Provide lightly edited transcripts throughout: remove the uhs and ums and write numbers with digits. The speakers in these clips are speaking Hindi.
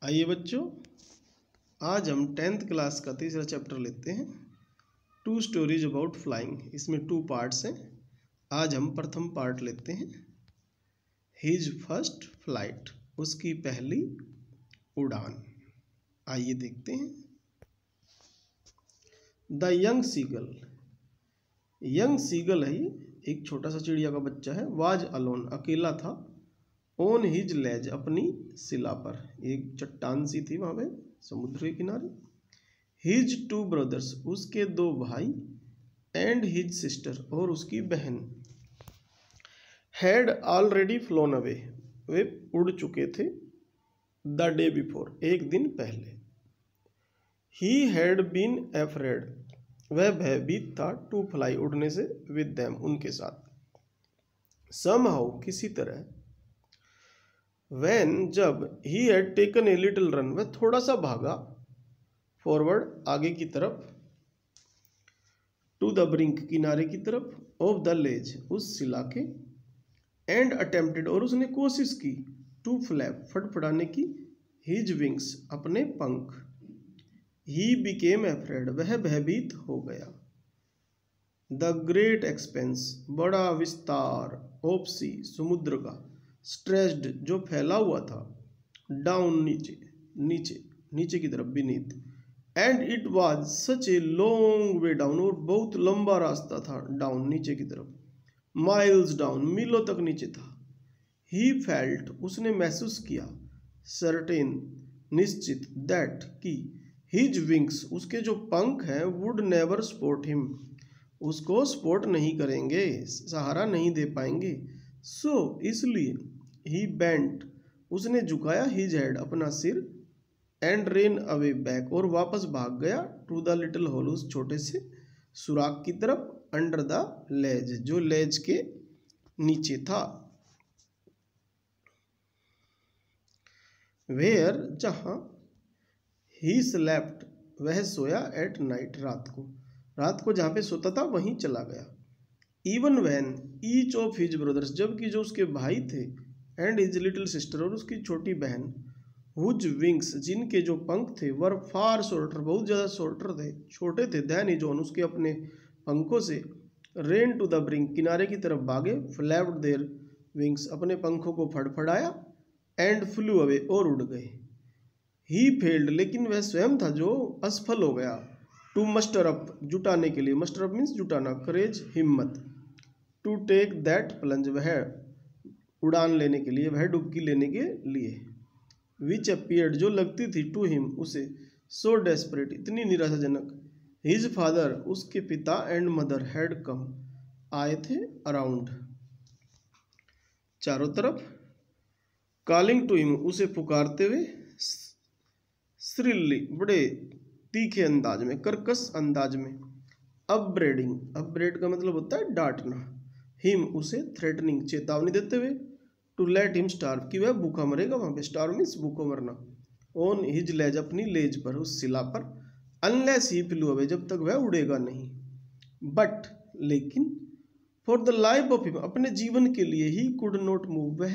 आइए बच्चों, आज हम 10th क्लास का तीसरा चैप्टर लेते हैं, 2 स्टोरीज अबाउट फ्लाइंग। इसमें 2 पार्ट्स हैं। आज हम प्रथम पार्ट लेते हैं, हिज फर्स्ट फ्लाइट, उसकी पहली उड़ान। आइए देखते हैं। The young seagull, young seagull है, एक छोटा सा चिड़िया का बच्चा है। वाज अलोन, अकेला था। ऑन हिज लेज, अपनी सिला पर, एक चट्टान सी थी वहां पे समुद्र के किनारे। हिज 2 ब्रदर्स, उसके 2 भाई, एंड हिज सिस्टर, और उसकी बहन, हैड ऑलरेडी फ्लोन अवे, वे उड़ चुके थे। द डे बिफोर, एक दिन पहले। ही हैड बीन एफ्रेड, वह भयभीत था, टू फ्लाई, उड़ने से, विद देम, उनके साथ। समहाउ, किसी तरह। When, जब, he had taken a little run, वह थोड़ा सा भागा, फॉरवर्ड, आगे की तरफ, टू द ब्रिंक, किनारे की तरफ, ऑफ द लेज, उस सिला के, एंड अटेम्प्टेड, और उसने कोशिश की, टू फ्लैप, फड़फड़ाने की, हिज विंग्स, अपने पंख। ही बिकेम एफ्रेड, वह भयभीत हो गया। द ग्रेट एक्सपेंस, बड़ा विस्तार, ऑफ सी, समुद्र का, स्ट्रेच्ड, जो फैला हुआ था, डाउन, नीचे, नीचे, नीचे की तरफ, beneath, and it was such a long way down, और बहुत लंबा रास्ता था, डाउन, नीचे की तरफ, माइल्स डाउन, मीलों तक नीचे था। ही फेल्ट, उसने महसूस किया, सर्टेन, निश्चित, दैट, कि, हिज विंग्स, उसके जो पंख हैं, वुड नेवर सपोर्ट हिम, उसको सपोर्ट नहीं करेंगे, सहारा नहीं दे पाएंगे। सो, इसलिए, ही बेंट, उसने झुकाया, हिज हेड, अपना सिर, एंड रेन अवे बैक, और वापस भाग गया, टू द लिटिल होल, उस छोटे से सुराख की तरफ, अंडर द लेज, जो लेज के नीचे था। वेयर, जहां, ही स्लेप्ट, वह सोया, एट नाइट, रात को जहां पे सोता था वहीं चला गया। Even when, each of his brothers, जबकि जो उसके भाई थे, एंड हिज लिटिल सिस्टर, और उसकी छोटी बहन, हुज विंग्स, जिनके जो पंख थे, वर फार शॉर्टर, बहुत ज़्यादा शॉर्टर थे, छोटे थे, दैन हिज ओन, उसके अपने पंखों से, रेन टू द ब्रिंक, किनारे की तरफ भागे, फ्लैप्ड देयर विंग्स, अपने पंखों को फड़फड़ाया, एंड फ्लू अवे, और उड़ गए। ही फेल्ड, लेकिन वह स्वयं था जो असफल हो गया, टू मस्टर अप, जुटाने के लिए, मस्टर अप मीन्स जुटाना, करेज, हिम्मत, टू टेक दैट प्लंज, वह उड़ान लेने के लिए, वह डुबकी लेने के लिए, विच अपीयर्ड, जो लगती थी, टू हिम, उसे, सो डेस्परेट, इतनी निराशाजनक। हिज फादर, उसके पिता, एंड मदर, हैड कम, आए थे, अराउंड, चारों तरफ, कॉलिंग टू हिम, उसे पुकारते हुए, श्रिल्ली, बड़े तीखे अंदाज में, कर्कश अंदाज में, अपब्रेडिंग, अपब्रेड का मतलब होता है डांटना, हिम, उसे, थ्रेटनिंग, चेतावनी देते हुए, टू लेट हिम स्टार्व, कि वह भूखा मरेगा, वहां पे स्टार्व मीन्स भूखा मरना, ऑन हिज लेज, अपनी लेज पर, उस सिला पर, अनलेस ही फ्लू अवे, जब तक वह उड़ेगा नहीं, बट, लेकिन, for the life of him, अपने जीवन के लिए, ही कुड नॉट मूव, वह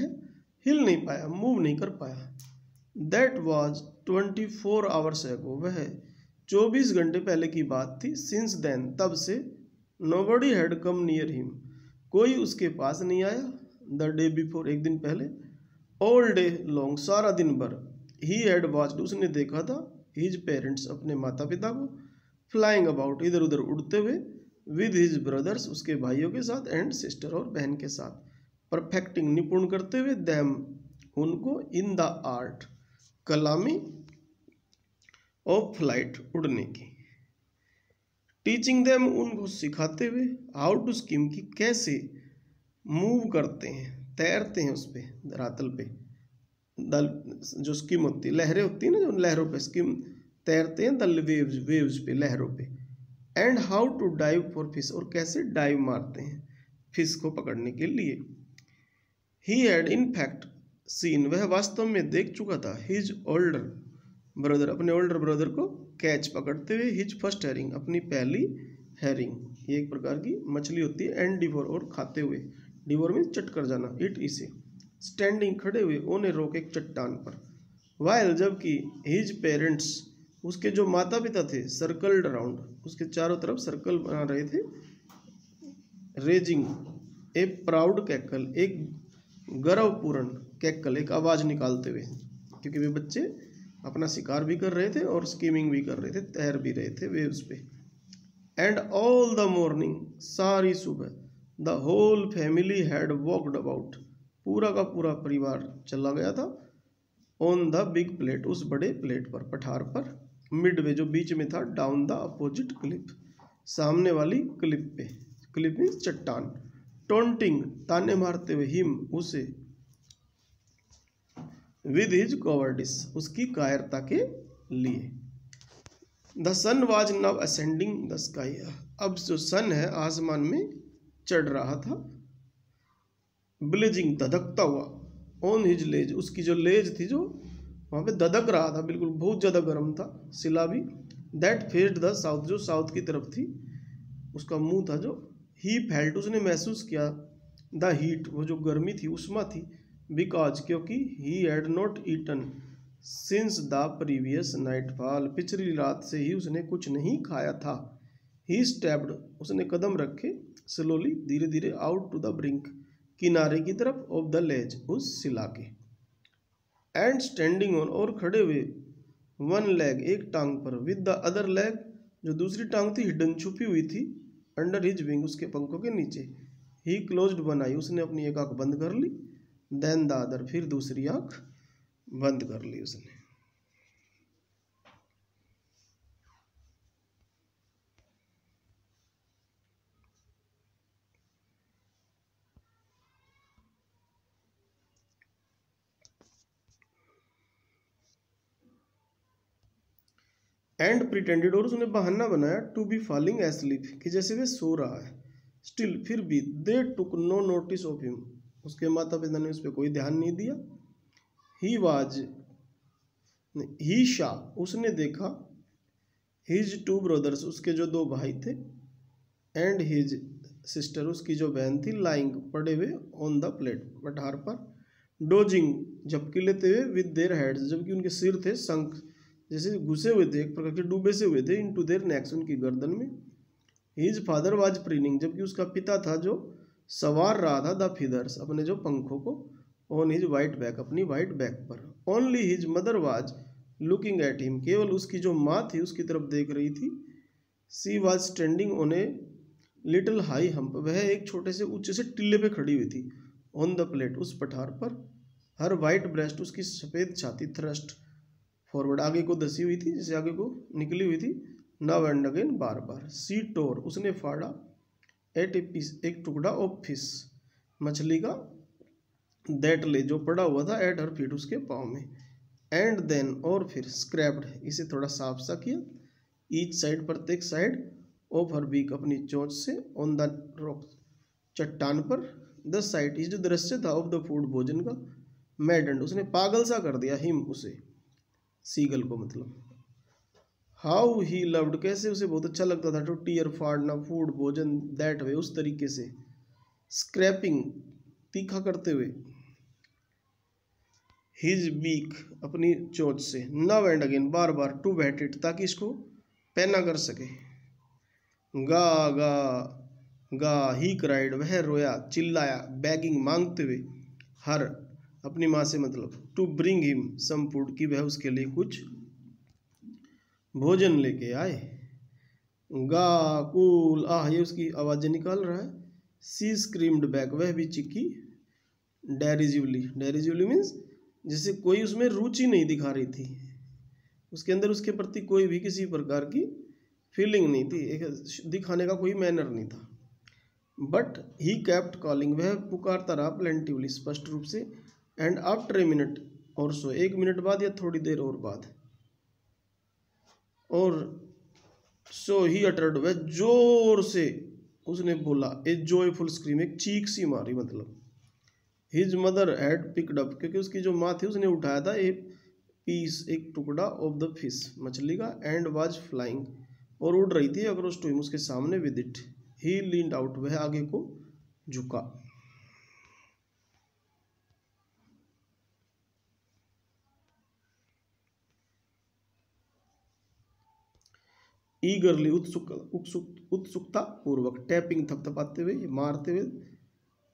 हिल नहीं पाया, मूव नहीं कर पाया। दैट वॉज 24 आवर्स एगो, वह 24 घंटे पहले की बात थी। सिंस देन, तब से, nobody had come near him, कोई उसके पास नहीं आया। द डे बिफोर, एक दिन पहले। ऑल डे लॉन्ग, सारा दिन भर। ही हैड वॉच्ड, उसने देखा था, हिज पेरेंट्स, अपने माता पिता को, फ्लाइंग अबाउट, इधर उधर उड़ते हुए, विद हिज ब्रदर्स, उसके भाइयों के साथ, एंड सिस्टर, और बहन के साथ, परफेक्टिंग, निपुण करते हुए, दैम, उनको, इन द आर्ट, कला में, ऑफ फ्लाइट, उड़ने की, टीचिंग देम, उनको सिखाते हुए, हाउ टू स्किम, की कैसे मूव करते हैं, तैरते हैं उस पे, धरातल पे, जो स्किम होती है, लहरें होती है ना, जो लहरों पे स्किम, तैरते हैं, द वेव्स, वेव्स पे, लहरों पे, and how to dive for fish, और कैसे डाइव मारते हैं फिश को पकड़ने के लिए। He had in fact seen, वह वास्तव में देख चुका था, हिज ओल्डर ब्रदर, अपने ओल्डर ब्रदर को कैच, पकड़ते हुए, हिज फर्स्ट हैरिंग, अपनी पहली हैरिंग, ये एक प्रकार की मछली होती है, एंड डिवोर, और खाते हुए, डिवोर मीन्स चट कर जाना, इट, इसे, स्टैंडिंग, खड़े हुए, ऑन ए रॉक, एक चट्टान पर, वाइल जबकि हिज पेरेंट्स उसके जो माता पिता थे सर्कल्ड अराउंड उसके चारों तरफ सर्कल बना रहे थे, रेजिंग ए प्राउड कैकल एक गर्वपूर्ण कैकल एक आवाज निकालते हुए, क्योंकि वे बच्चे अपना शिकार भी कर रहे थे और स्कीमिंग भी कर रहे थे, तैर भी रहे थे वेव्स पे। एंड ऑल द मॉर्निंग सारी सुबह the whole family had walked about पूरा का पूरा परिवार चला गया था ऑन द बिग प्लेट उस बड़े प्लेट पर पठार पर, मिडवे जो बीच में था, डाउन द अपोजिट क्लिप सामने वाली क्लिप पे, क्लिप मीन्स चट्टान, टोंटिंग ताने मारते हुए हिम उसे, विद हिज कॉवर्डिस उसकी कायरता के लिए। The sun was now ascending the sky अब जो सन है आसमान में चढ़ रहा था, ब्लेजिंग धधकता हुआ, ऑन हिज लेज उसकी जो लेज थी जो वहाँ पे धधक रहा था, बिल्कुल बहुत ज़्यादा गर्म था, सिला भी, दैट फेस्ड द साउथ जो साउथ की तरफ थी, उसका मुंह था जो, ही फेल्ट उसने महसूस किया, द हीट वो जो गर्मी थी उष्मा थी, बिकॉज क्योंकि he had not eaten since the previous nightfall पिछली रात से ही उसने कुछ नहीं खाया था, ही स्टेप्ड उसने कदम रखे, स्लोली धीरे धीरे, आउट टू द ब्रिंक किनारे की तरफ, ऑफ द लेज उस सिला के, एंड स्टैंडिंग ऑन और खड़े हुए, वन लेग एक टांग पर, विद द अदर लेग जो दूसरी टांग थी हिडन छुपी हुई थी, अंडर हिज विंग उसके पंखों के नीचे, ही क्लोज्ड वन आई उसने अपनी एक आंख बंद कर ली, देन द अदर फिर दूसरी आंख बंद कर ली उसने। एंड प्रिटेंडेड और उसने बहाना बनाया, टू बी फॉलिंग एस्लीप कि जैसे वे सो रहा है, स्टिल फिर भी, they took no notice of him उसके माता पिता ने उस पर कोई ध्यान नहीं दिया, ही वाज ही शा उसने देखा, हिज टू ब्रदर्स उसके जो दो भाई थे, एंड हिज सिस्टर उसकी जो बहन थी, लाइंग पड़े हुए, ऑन द प्लेट पठार पर, डोजिंग झपकी लेते हुए, विद देयर हेड्स जबकि उनके सिर थे संक जैसे घुसे हुए थे, एक प्रकार के डूबे से हुए थे, इनटू देयर नेक्स उनकी गर्दन में, हिज फादर वाज प्रीनिंग जबकि उसका पिता था जो सवार रहा था, द फीदर्स अपने जो पंखों को, ऑन हिज वाइट बैक अपनी वाइट बैक पर, only his mother was looking at him केवल उसकी जो माँ थी उसकी तरफ देख रही थी, she was standing on a little high hump वह एक छोटे से ऊंचे से टिल्ले पे खड़ी हुई थी, ऑन द प्लेट उस पठार पर, हर वाइट ब्रेस्ट उसकी सफ़ेद छाती थ्रस्ट फॉरवर्ड आगे को धसी हुई थी, जैसे आगे को निकली हुई थी, नाउ एंड अगेन बार बार, सी टोर उसने फाड़ा, एट ए पीस एक टुकड़ा ऑफ फिश मछली का, दैट ले जो पड़ा हुआ था, एट हर फीट उसके पाँव में, एंड देन और फिर, स्क्रैप्ड इसे थोड़ा साफ सा किया, ईच साइड प्रत्येक साइड, ऑफ हर बीक अपनी चोंच से, ऑन द रॉक चट्टान पर, द साइट इस जो दृश्य था, ऑफ द फूड भोजन का, मैडेंड उसने पागल सा कर दिया, हिम उसे सीगल को मतलब, हाउ ही लव्ड कैसे उसे बहुत अच्छा लगता था, टू टीयर फाड़ना फूड भोजन, दैट वे उस तरीके से, स्क्रैपिंग तीखा करते हुए, हिज बीक अपनी चोंच से, नाउ एंड अगेन बार बार, टू बैट इट ताकि इसको पहना कर सके, गा गा गा ही क्राइड वह रोया चिल्लाया, बैगिंग मांगते हुए, हर अपनी माँ से मतलब, to bring him some food की वह उसके लिए कुछ भोजन लेके आए, गा कूल आह ये उसकी आवाज़ें निकाल रहा है, सी स्क्रीम्ड बैक वह भी चिक्की, डेरिजिवली डेरिजिवली मीन्स जैसे कोई उसमें रुचि नहीं दिखा रही थी, उसके अंदर उसके प्रति कोई भी किसी प्रकार की फीलिंग नहीं थी, एक दिखाने का कोई मैनर नहीं था, बट ही कैप्ट कॉलिंग वह पुकारता रहा, प्लेंटिवली स्पष्ट रूप से, एंड आफ्टर ए मिनट और सो एक मिनट बाद या थोड़ी देर और बाद, और सो ही अटर्ड वह जोर से उसने बोला, ए जॉयफुल स्क्रीम एक चीख सी मारी मतलब, his mother had picked up क्योंकि उसकी जो माँ थी उसने उठाया था, ए पीस एक टुकड़ा ऑफ द फिश मछली का, एंड वाज फ्लाइंग और उड़ रही थी अक्रॉस टू हिम उसके सामने, with it he leaned out वह आगे को झुका। ईगरली उत्सुकता पूर्वक, टैपिंग थपथपाते हुए, मारते हुए,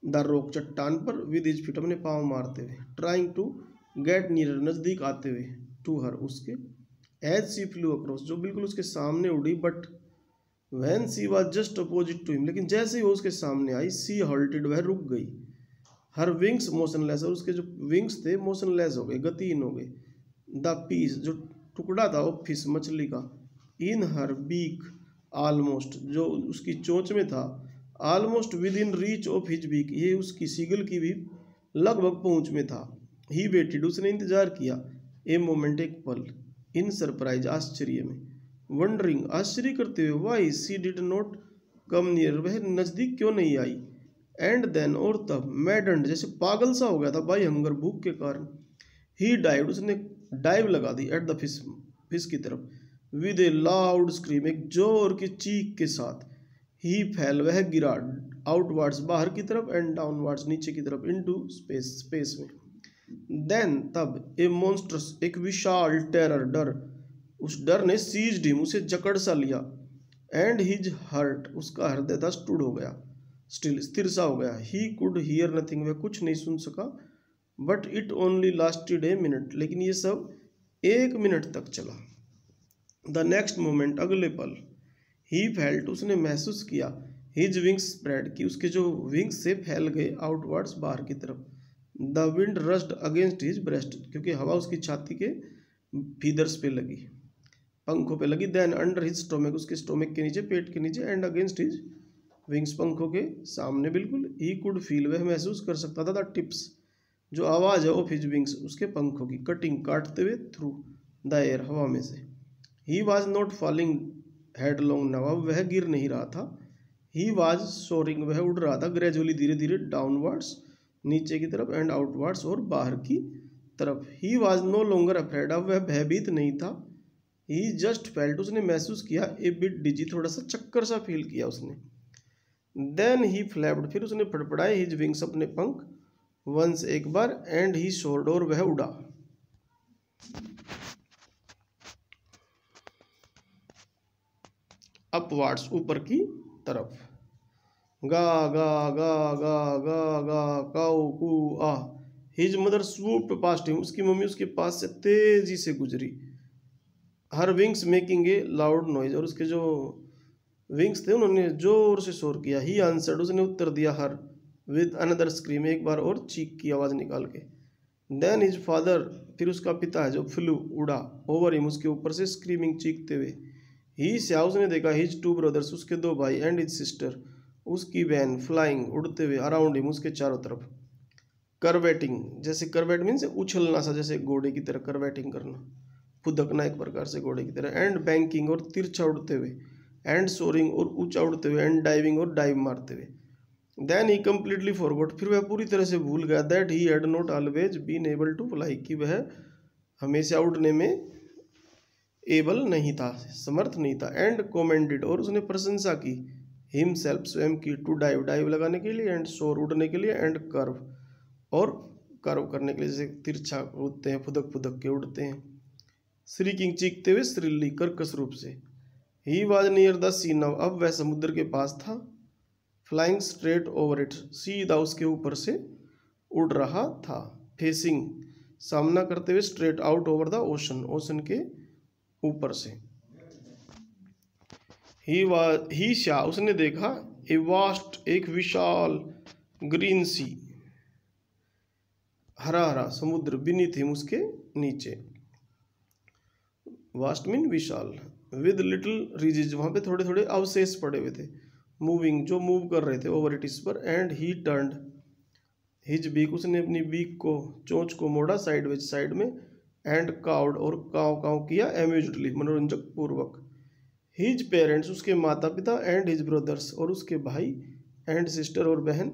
द रॉक चट्टान पर, विद हिज फीट अपने पाँव मारते हुए, ट्राइंग टू गेट नियर नजदीक आते हुए, टू हर उसके, एज सी फ्लू अक्रॉस जो बिल्कुल उसके सामने उड़ी, but when she was just opposite to him लेकिन जैसे ही वो उसके सामने आई, सी हॉल्टेड वह रुक गई, हर विंग्स मोशनलेस और उसके जो विंग्स थे मोशनलेस हो गए, गतिहीन हो गए, द पीस जो टुकड़ा था वो फिश मछली का, इन हर बीक ऑलमोस्ट जो उसकी चोंच में था, almost within reach of his beak ये उसकी सीगल की भी लगभग पहुंच में था, ही वेटेड उसने इंतजार किया, ए मोमेंट एक पल, इन सरप्राइज आश्चर्य में, वंडरिंग आश्चर्य करते हुए, why she did not come near वह नजदीक क्यों नहीं आई, एंड देन और तब, मैडन्ड जैसे पागल सा हो गया था बाई हंगर भूख के कारण, ही डाइव उसने डाइव लगा दी एट द फिश की तरफ, विद ए लाउड स्क्रीम एक जोर की चीख के साथ, ही फैल वह गिरा, आउटवर्ड्स बाहर की तरफ, एंड डाउनवर्ड्स नीचे की तरफ, इनटू स्पेस में, देन तब, ए मॉन्स्टर्स एक विशाल टेरर डर, उस डर ने सीज्ड हिम उसे जकड़ सा लिया, एंड हिज हर्ट उसका हृदय था स्टूड हो गया, स्टिल स्थिर सा हो गया, ही कुड हियर नथिंग वह कुछ नहीं सुन सका, but it only lasted a minute लेकिन ये सब 1 मिनट तक चला, द नेक्स्ट मोमेंट अगले पल, ही फेल्ट उसने महसूस किया, हिज विंग्स स्प्रेड की उसके जो विंग्स से फैल गए आउटवर्ड्स बाहर की तरफ, the wind rushed against his breast क्योंकि हवा उसकी छाती के फीदर्स पे लगी, पंखों पे लगी, देन अंडर हिज स्टोमक उसके स्टोमक के नीचे पेट के नीचे, एंड अगेंस्ट हिज विंग्स पंखों के सामने बिल्कुल, ही कुड फील वह महसूस कर सकता था, द टिप्स जो आवाज़ है ऑफ हिज विंग्स उसके पंखों की, कटिंग काटते हुए, थ्रू द एयर हवा में से, he was not falling headlong now अब वह गिर नहीं रहा था, ही वॉज सोरिंग वह उड़ रहा था, ग्रेजुअली धीरे धीरे, डाउनवर्ड्स नीचे की तरफ, एंड आउटवर्ड्स और बाहर की तरफ, he was no longer afraid अब वह भयभीत नहीं था, ही जस्ट फेल्ट उसने महसूस किया, ए बिट डिजी थोड़ा सा चक्कर सा फील किया उसने, देन ही फ्लैप्ड फिर उसने फड़फड़ाए हिज विंग्स अपने पंख, वंस एक बार, एंड ही सोर्ड और वह उड़ा, अपवार्ड्स ऊपर की तरफ, गा गा गा गा गा गा काऊ कू आ, हिज मदर स्वूप्ड पास्ट हिम उसकी मम्मी उसके पास से तेजी से गुजरी, हर wings making a loud noise और उसके जो विंग्स थे उन्होंने जोर से शोर किया, ही आंसर्ड उसने उत्तर दिया, हर विद अनदर स्क्रीम एक बार और चीख की आवाज़ निकाल के, देन हिज फादर फिर उसका पिता है जो फ्लू उड़ा, ओवर हिम उसके ऊपर से, स्क्रीमिंग चीखते हुए, ही स्या उसने देखा, हिज 2 ब्रदर्स उसके 2 भाई, एंड हिज सिस्टर उसकी बहन, फ्लाइंग उड़ते हुए, अराउंड हिम उसके चारों तरफ, करवेटिंग जैसे करवेट मीन्स उछलना सा जैसे घोड़े की तरह, करवेटिंग करना फुदकना एक प्रकार से घोड़े की तरह, एंड बैंकिंग और तिरछा उड़ते हुए, एंड सोरिंग और ऊंचा उड़ते हुए, एंड डाइविंग और डाइव मारते हुए, देन ही कम्प्लीटली फॉरगॉट फिर वह पूरी तरह से भूल गया, that he had not always been able to fly कि वह हमेशा उड़ने में एबल नहीं था, समर्थ नहीं था, एंड कमेंडेड और उसने प्रशंसा की, हिमसेल्फ स्वयं की, टू डाइव डाइव लगाने के लिए, एंड सोर उड़ने के लिए, एंड कर्व और कर्व करने के लिए जैसे तिरछा उड़ते हैं, फुदक फुदक के उड़ते हैं, श्रीकिंग चीखते हुए, श्रीली कर्कश रूप से, he was near the sea now अब वह समुद्र के पास था, फ्लाइंग स्ट्रेट ओवर इट सीधा उसके ऊपर से उड़ रहा था, फेसिंग सामना करते हुए, straight out over the ocean ocean के ऊपर से, ही शाह उसने देखा, ए वास्ट एक विशाल, ग्रीन सी हरा हरा समुद्र, बीनीथ हिम उसके नीचे, vast mean Vishal, with little ridges वहाँ पे थोड़े थोड़े अवशेष पड़े हुए थे, मूविंग जो मूव कर रहे थे, ओवर इट इस पर, and he turned his beak उसने अपनी बीक को चोंच को मोड़ा, साइड में, एंड काउड और काव काव किया, एम्यूजडली मनोरंजक पूर्वक, हिज पेरेंट्स उसके माता पिता, एंड हिज ब्रदर्स और उसके भाई, एंड सिस्टर और बहन,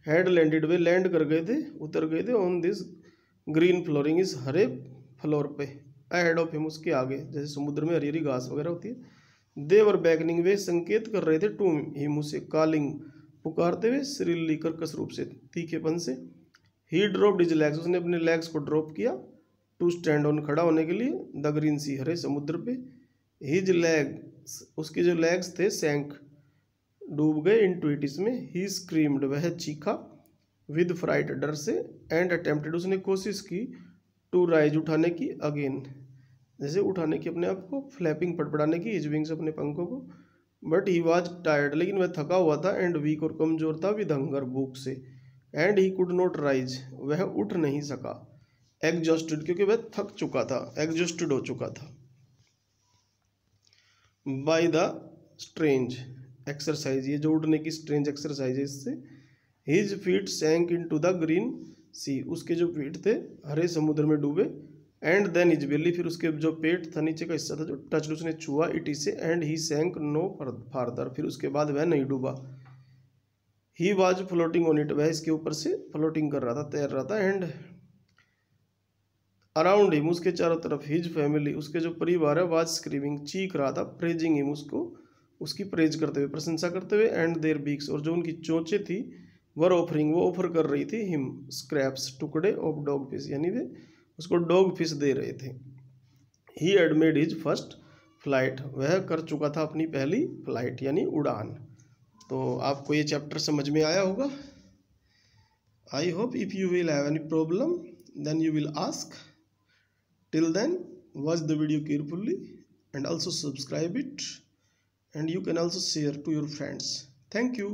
हैड लैंडेड वे लैंड कर गए थे, उतर गए थे, ऑन दिस ग्रीन फ्लोरिंग इस हरे फ्लोर पे, अहेड ऑफ हिम उसके आगे जैसे समुद्र में हरी हरी घास वगैरह होती है, दे वर बैकनिंग वे संकेत कर रहे थे, टू हिम उसे, कॉलिंग पुकारते हुए, श्रीली कर्कश रूप से, तीखेपन से, ही ड्रॉप्ड हिज लेग्स उसने अपने लेग्स को ड्रॉप किया, टू स्टैंड ऑन खड़ा होने के लिए, द ग्रीन सी हरे समुद्र पे, हिज लेग्स, उसके जो लेग्स थे, सैंक, डूब गए, इनटू इट, इसमें, ही स्क्रीम्ड, वह चीखा, विद फ्राइट, डर से, एंड अटेम्प्टेड, उसने कोशिश की, टू राइज, उठाने की, अगेन, जैसे उठाने की अपने आप को, फ्लैपिंग, फड़फड़ाने की, हिज विंग्स, अपने पंखों को, बट ही वॉज टायर्ड, लेकिन वह थका हुआ था, एंड वीक, और कमजोर था, विद हंगर, भूख से, and he could not rise, वह उठ नहीं सका, एग्जॉस्टेड, क्योंकि वह थक चुका था, एग्जॉस्टेड हो चुका था, बाय द स्ट्रेंज एक्सरसाइज, ये जो उड़ने की स्ट्रेंज एक्सरसाइज है, इससे, his feet sank into the green sea, उसके जो फीट थे हरे समुद्र में डूबे, एंड देन हिज बेली, फिर उसके जो पेट था, नीचे का हिस्सा था जो टच, उसने छुआ, इट इसे, एंड ही सैंक नो फार्दर, फिर उसके बाद वह नहीं डूबा, he was floating on it, वह इसके ऊपर से फ्लोटिंग कर रहा था, तैर रहा था, एंड अराउंड हिम, उसके चारों तरफ, हिज फैमिली, उसके जो परिवार है, वाज स्क्रीमिंग, चीख रहा था, प्रेजिंग हिम, उसको, उसकी प्रेज करते हुए, प्रशंसा करते हुए, एंड देयर बीक्स, और जो उनकी चोंचें थी, वर ऑफरिंग, वो ऑफर कर रही थी, हिम स्क्रैप्स, टुकड़े, ऑफ डॉग फिश, यानी वे उसको डॉग फिश दे रहे थे, he had made his first flight, वह कर चुका था अपनी पहली फ्लाइट, यानी उड़ान। तो आपको ये चैप्टर समझ में आया होगा। I hope if you will have any problem then you will ask. Till then, watch the video carefully and also subscribe it, and you can also share to your friends. Thank you.